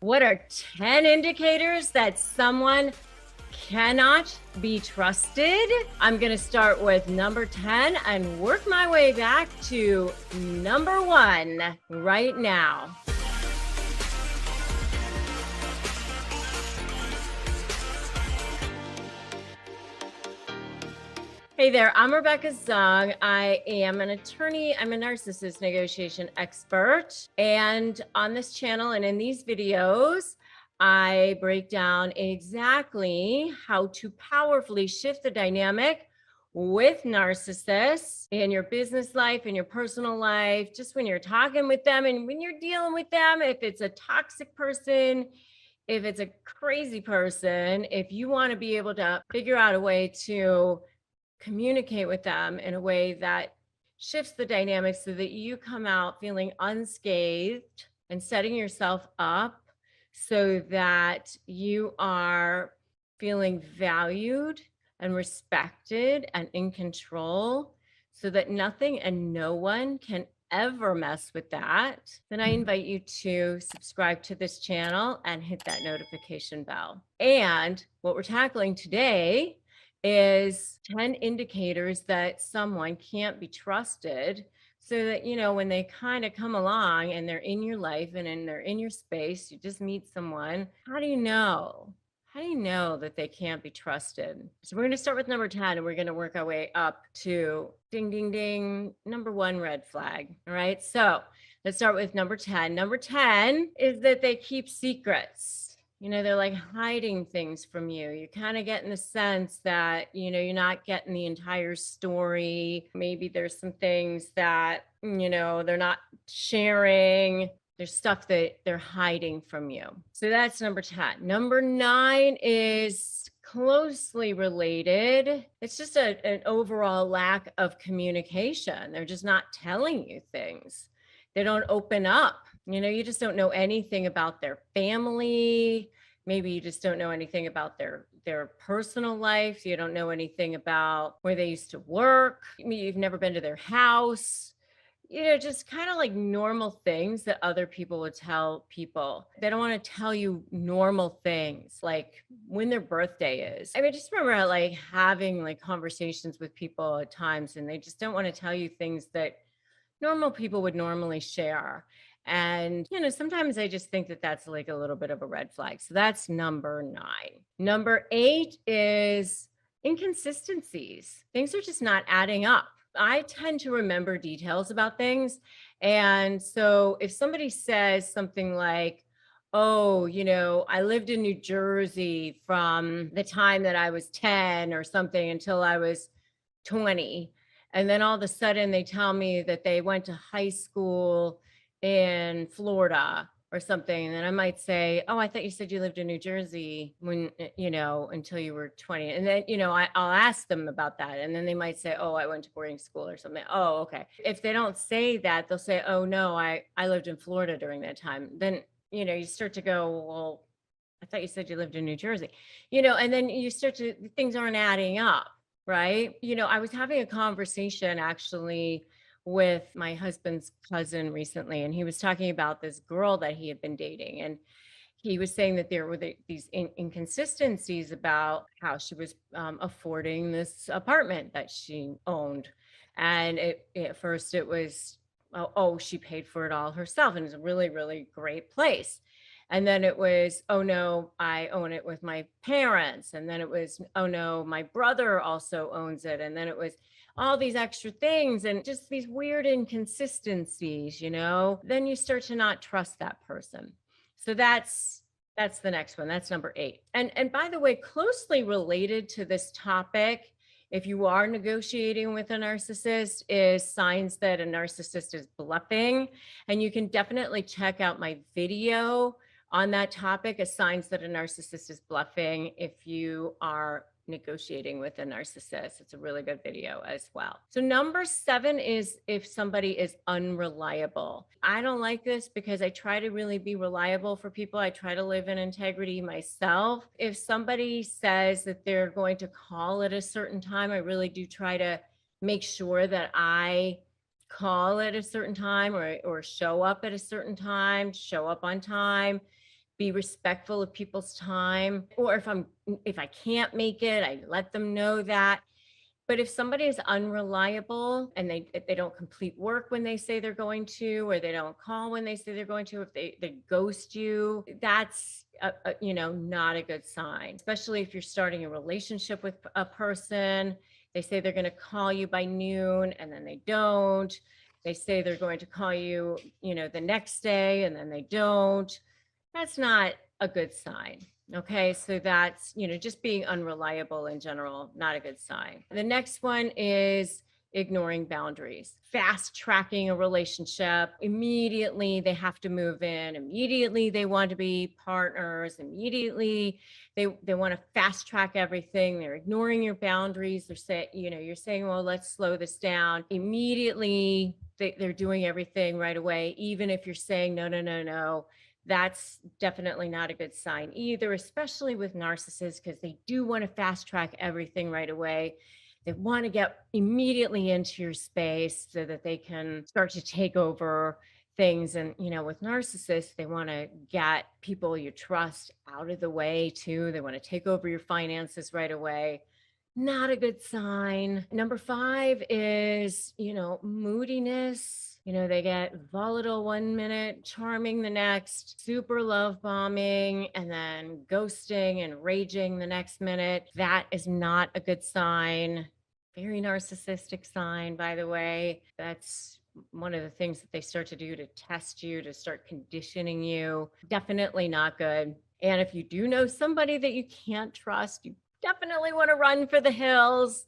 What are 10 indicators that someone cannot be trusted? I'm going to start with number 10 and work my way back to number 1 right now. Hey there, I'm Rebecca Zung. I am an attorney. I'm a narcissist negotiation expert. And on this channel and in these videos, I break down exactly how to powerfully shift the dynamic with narcissists in your business life, in your personal life, just when you're talking with them and when you're dealing with them, if it's a toxic person, if it's a crazy person, if you want to be able to figure out a way to communicate with them in a way that shifts the dynamics so that you come out feeling unscathed and setting yourself up so that you are feeling valued and respected and in control so that nothing and no one can ever mess with that, then I invite you to subscribe to this channel and hit that notification bell. And what we're tackling today is 10 indicators that someone can't be trusted, so that, you know, when they kind of come along and they're in your life and they're in your space, you just meet someone, how do you know? How do you know that they can't be trusted? So we're going to start with number 10 and we're going to work our way up to ding, ding, ding, number 1 red flag. All right. So let's start with number 10. Number 10 is that they keep secrets. You know, they're like hiding things from you. You're kind of getting the sense that, you know, you're not getting the entire story. Maybe there's some things that, you know, they're not sharing. There's stuff that they're hiding from you. So that's number 10. Number 9 is closely related. It's just an overall lack of communication. They're just not telling you things. They don't open up. You know, you just don't know anything about their family. Maybe you just don't know anything about their personal life. You don't know anything about where they used to work. You've never been to their house. You know, just kind of like normal things that other people would tell people. They don't want to tell you normal things like when their birthday is. I mean, I just remember like having like conversations with people at times, and they just don't want to tell you things that normal people would normally share. And, you know, sometimes I just think that that's like a little bit of a red flag. So that's number 9. Number 8 is inconsistencies. Things are just not adding up. I tend to remember details about things. And so if somebody says something like, oh, you know, I lived in New Jersey from the time that I was 10 or something until I was 20. And then all of a sudden they tell me that they went to high school in Florida or something. And then I might say, oh, I thought you said you lived in New Jersey when, you know, until you were 20. And then, you know, I'll ask them about that. And then they might say, oh, I went to boarding school or something. Oh, okay. If they don't say that, they'll say, oh, no, I lived in Florida during that time. Then, you know, you start to go, well, I thought you said you lived in New Jersey, you know, and then you start to, things aren't adding up. Right. You know, I was having a conversation actually with my husband's cousin recently, and he was talking about this girl that he had been dating. And he was saying that there were these inconsistencies about how she was affording this apartment that she owned. And at first it was, oh, she paid for it all herself. And it was a really, really great place. And then it was, oh no, I own it with my parents. And then it was, oh no, my brother also owns it. And then it was all these extra things and just these weird inconsistencies, you know, then you start to not trust that person. So that's the next one. That's number 8. And by the way, closely related to this topic, if you are negotiating with a narcissist, is signs that a narcissist is bluffing. And you can definitely check out my video on that topic, as signs that a narcissist is bluffing if you are negotiating with a narcissist. It's a really good video as well. So number 7 is if somebody is unreliable. I don't like this because I try to really be reliable for people. I try to live in integrity myself. If somebody says that they're going to call at a certain time, I really do try to make sure that I call at a certain time or show up at a certain time, show up on time, be respectful of people's time. Or if I can't make it, I let them know that. But if somebody is unreliable and they don't complete work when they say they're going to, or they don't call when they say they're going to, if they ghost you, that's not a good sign. Especially if you're starting a relationship with a person, they say they're going to call you by noon and then they don't. They say they're going to call you, the next day and then they don't. That's not a good sign. Okay, so that's, just being unreliable in general, not a good sign. The next one is ignoring boundaries, fast tracking a relationship. Immediately they have to move in, immediately they want to be partners, immediately they want to fast track everything. They're ignoring your boundaries. They're saying, you're saying, well, let's slow this down. Immediately they're doing everything right away, even if you're saying, no, no, no, no. That's definitely not a good sign either, especially with narcissists, because they do want to fast track everything right away. They want to get immediately into your space so that they can start to take over things. And, with narcissists, they want to get people you trust out of the way too. They want to take over your finances right away. Not a good sign. Number 5 is, moodiness. They get volatile 1 minute, charming the next, super love bombing, and then ghosting and raging the next minute. That is not a good sign. Very narcissistic sign, by the way. That's one of the things that they start to do to test you, to start conditioning you. Definitely not good. And if you do know somebody that you can't trust, you definitely want to run for the hills.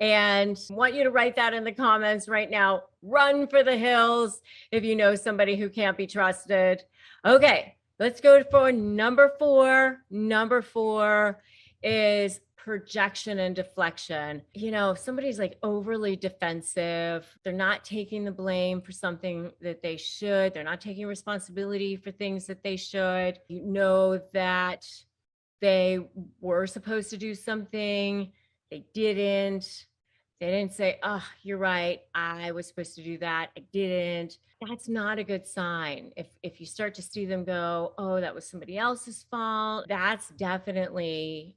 And I want you to write that in the comments right now. Run for the hills if you know somebody who can't be trusted. Okay, let's go for number 4. Number 4 is projection and deflection. If somebody's like overly defensive, they're not taking the blame for something that they should, they're not taking responsibility for things that they should. That they were supposed to do something, they didn't. They didn't say, oh, you're right, I was supposed to do that, I didn't. That's not a good sign. If you start to see them go, oh, that was somebody else's fault, that's definitely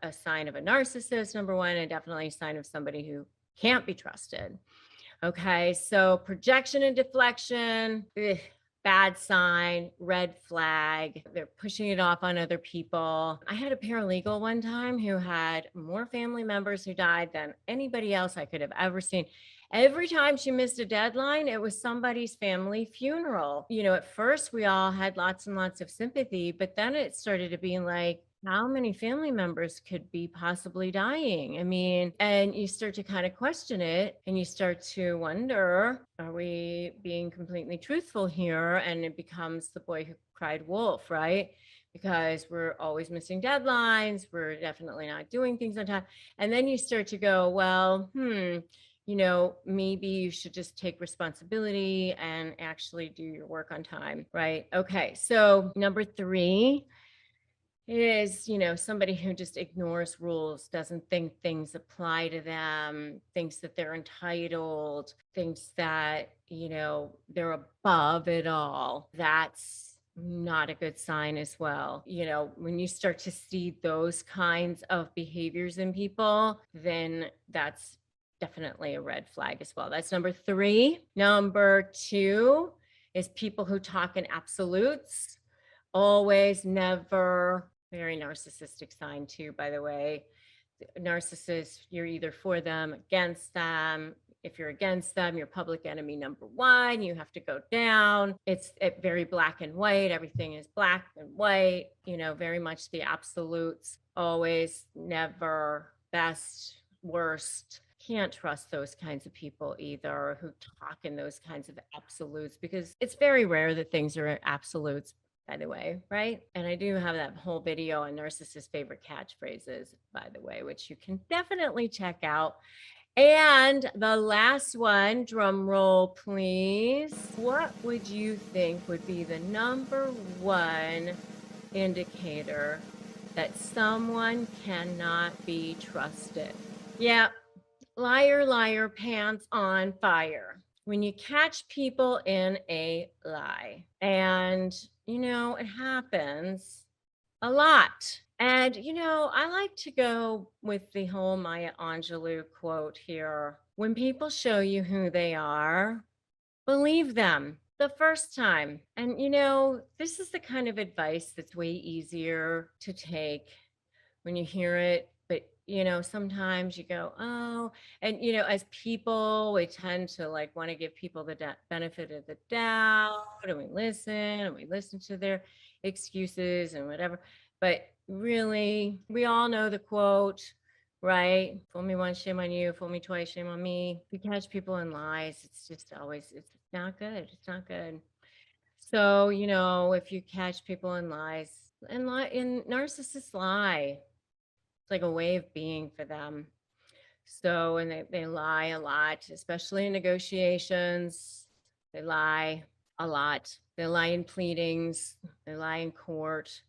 a sign of a narcissist, number 1, and definitely a sign of somebody who can't be trusted. Okay, so projection and deflection, bad sign, red flag. They're pushing it off on other people. I had a paralegal one time who had more family members who died than anybody else I could have ever seen. Every time she missed a deadline, it was somebody's family funeral. At first we all had lots and lots of sympathy, but then it started to be like, how many family members could be possibly dying? I mean, and you start to kind of question it and you start to wonder, are we being completely truthful here? And it becomes the boy who cried wolf, right? Because we're always missing deadlines. We're definitely not doing things on time. And then you start to go, well, maybe you should just take responsibility and actually do your work on time, right? Okay, so number 3 is, somebody who just ignores rules, doesn't think things apply to them, thinks that they're entitled, thinks that, they're above it all. That's not a good sign as well. When you start to see those kinds of behaviors in people, then that's definitely a red flag as well. That's number 3. Number 2 is people who talk in absolutes. Always, never. Very narcissistic sign too, by the way. Narcissists, you're either for them, against them. If you're against them, you're public enemy number 1. You have to go down. It's very black and white. Everything is black and white, very much the absolutes. Always, never, best, worst. Can't trust those kinds of people either, who talk in those kinds of absolutes, because it's very rare that things are absolutes, by the way, right? And I do have that whole video on narcissist favorite catchphrases, by the way, which you can definitely check out. And the last one, drum roll, please. What would you think would be the number 1 indicator that someone cannot be trusted? Yeah, liar, liar, pants on fire. When you catch people in a lie, and it happens a lot. And, I like to go with the whole Maya Angelou quote here. When people show you who they are, believe them the first time. And, this is the kind of advice that's way easier to take when you hear it. But, sometimes you go, oh, and, as people, we tend to like want to give people the benefit of the doubt, and we listen to their excuses and whatever. But really, we all know the quote, right? Fool me once, shame on you. Fool me twice, shame on me. If you catch people in lies, it's just always, it's not good. It's not good. So, if you catch people in lies, and narcissists lie, it's like a way of being for them. So, and they lie a lot, especially in negotiations. They lie a lot. They lie in pleadings. They lie in court.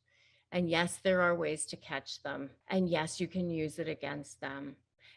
And yes, there are ways to catch them. And yes, you can use it against them.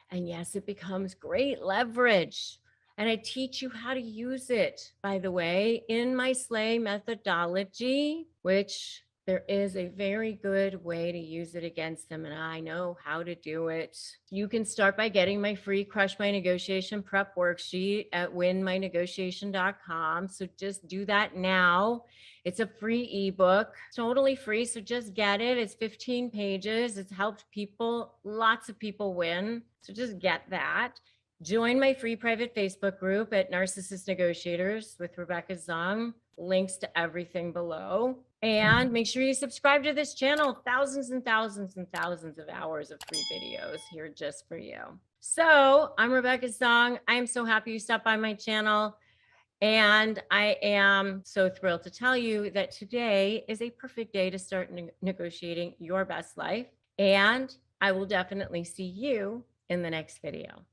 And yes, it becomes great leverage. And I teach you how to use it, by the way, in my SLAY methodology, which there is a very good way to use it against them, and I know how to do it. You can start by getting my free Crush My Negotiation Prep worksheet at winmynegotiation.com. So just do that now. It's a free ebook, totally free. So just get it. It's 15 pages. It's helped people, lots of people win. So just get that. Join my free private Facebook group at Narcissist Negotiators with Rebecca Zung. Links to everything below. And make sure you subscribe to this channel. Thousands and thousands and thousands of hours of free videos here just for you. So I'm Rebecca Zung. I'm so happy you stopped by my channel. And I am so thrilled to tell you that today is a perfect day to start negotiating your best life. And I will definitely see you in the next video.